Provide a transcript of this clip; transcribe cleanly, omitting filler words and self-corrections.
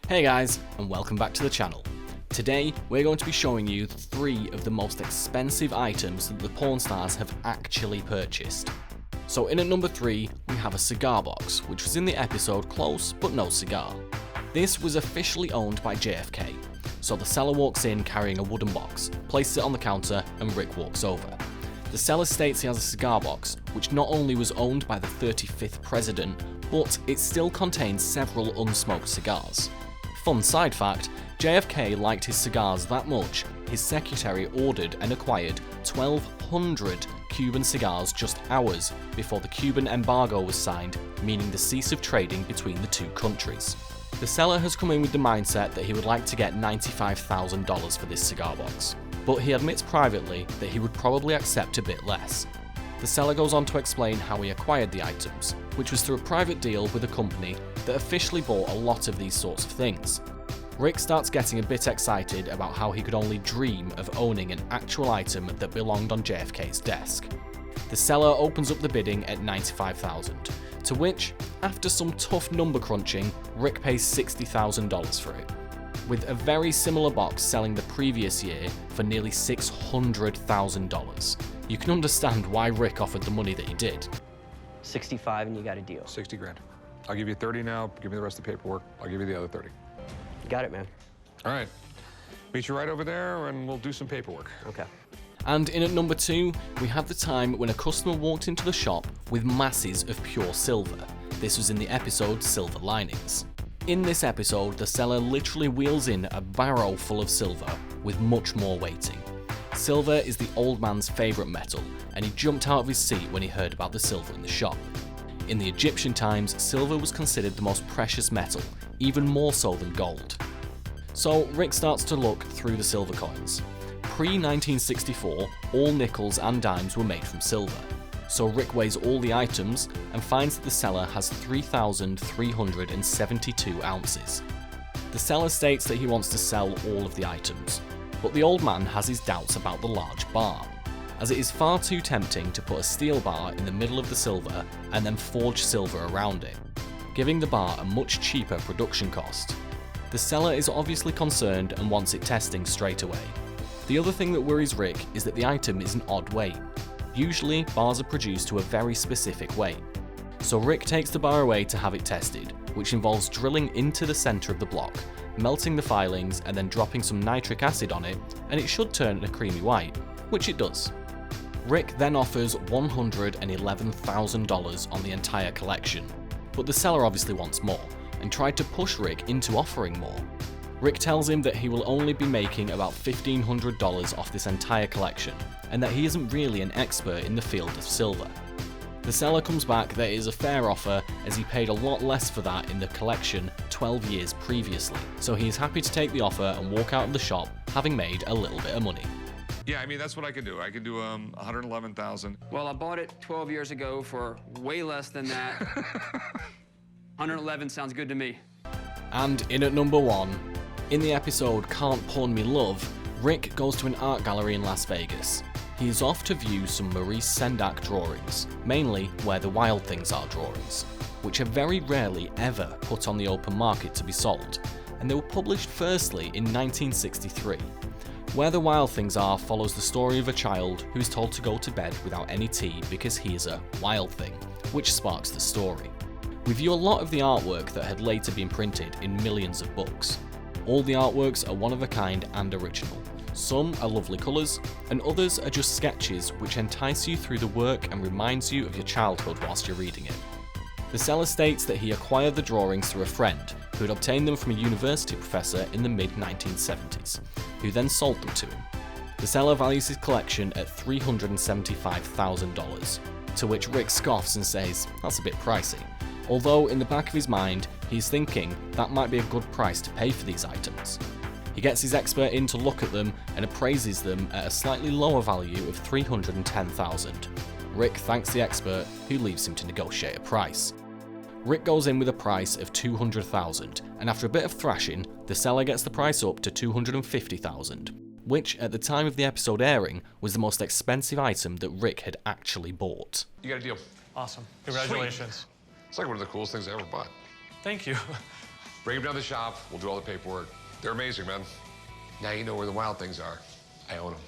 Hey guys, and welcome back to the channel. Today, we're going to be showing you 3 of the most expensive items that the porn stars have actually purchased. So in at number 3, we have a cigar box, which was in the episode Close But No Cigar. This was officially owned by JFK, so the seller walks in carrying a wooden box, places it on the counter, and Rick walks over. The seller states he has a cigar box, which not only was owned by the 35th president, but it still contains several unsmoked cigars. Fun side fact, JFK liked his cigars that much, his secretary ordered and acquired 1,200 Cuban cigars just hours before the Cuban embargo was signed, meaning the cease of trading between the two countries. The seller has come in with the mindset that he would like to get $95,000 for this cigar box, but he admits privately that he would probably accept a bit less. The seller goes on to explain how he acquired the items, which was through a private deal with a company that officially bought a lot of these sorts of things. Rick starts getting a bit excited about how he could only dream of owning an actual item that belonged on JFK's desk. The seller opens up the bidding at $95,000, to which, after some tough number crunching, Rick pays $60,000 for it, with a very similar box selling the previous year for nearly $600,000. You can understand why Rick offered the money that he did. 65 and you got a deal. 60 grand. I'll give you 30 now, give me the rest of the paperwork. I'll give you the other 30. Got it, man. All right. Meet you right over there and we'll do some paperwork. Okay. And in at number 2, we have the time when a customer walked into the shop with masses of pure silver. This was in the episode Silver Linings. In this episode, the seller literally wheels in a barrow full of silver with much more waiting. Silver is the old man's favourite metal, and he jumped out of his seat when he heard about the silver in the shop. In the Egyptian times, silver was considered the most precious metal, even more so than gold. So Rick starts to look through the silver coins. Pre-1964, all nickels and dimes were made from silver. So Rick weighs all the items and finds that the seller has 3,372 ounces. The seller states that he wants to sell all of the items, but the old man has his doubts about the large bar, as it is far too tempting to put a steel bar in the middle of the silver and then forge silver around it, giving the bar a much cheaper production cost. The seller is obviously concerned and wants it testing straight away. The other thing that worries Rick is that the item is an odd weight. Usually, bars are produced to a very specific weight. So Rick takes the bar away to have it tested, which involves drilling into the centre of the block, melting the filings and then dropping some nitric acid on it, and it should turn a creamy white, which it does. Rick then offers $111,000 on the entire collection, but the seller obviously wants more, and tried to push Rick into offering more. Rick tells him that he will only be making about $1,500 off this entire collection, and that he isn't really an expert in the field of silver. The seller comes back that it is a fair offer, as he paid a lot less for that in the collection 12 years previously, so he is happy to take the offer and walk out of the shop having made a little bit of money. Yeah, I mean, that's what I can do. I can do 111,000. Well, I bought it 12 years ago for way less than that. 111 sounds good to me. And in at number 1, in the episode Can't Pawn Me Love, Rick goes to an art gallery in Las Vegas. He is off to view some Maurice Sendak drawings, mainly Where the Wild Things Are drawings, which are very rarely ever put on the open market to be sold, and they were published firstly in 1963. Where the Wild Things Are follows the story of a child who is told to go to bed without any tea because he is a wild thing, which sparks the story. We view a lot of the artwork that had later been printed in millions of books. All the artworks are one of a kind and original. Some are lovely colours, and others are just sketches which entice you through the work and reminds you of your childhood whilst you're reading it. The seller states that he acquired the drawings through a friend who had obtained them from a university professor in the mid-1970s, who then sold them to him. The seller values his collection at $375,000, to which Rick scoffs and says that's a bit pricey, although in the back of his mind he's thinking that might be a good price to pay for these items. He gets his expert in to look at them and appraises them at a slightly lower value of $310,000. Rick thanks the expert, who leaves him to negotiate a price. Rick goes in with a price of $200,000, and after a bit of thrashing, the seller gets the price up to $250,000, which at the time of the episode airing was the most expensive item that Rick had actually bought. You got a deal. Awesome. Congratulations. Sweet. It's like one of the coolest things I ever bought. Thank you. Bring them down to the shop. We'll do all the paperwork. They're amazing, man. Now you know where the wild things are. I own them.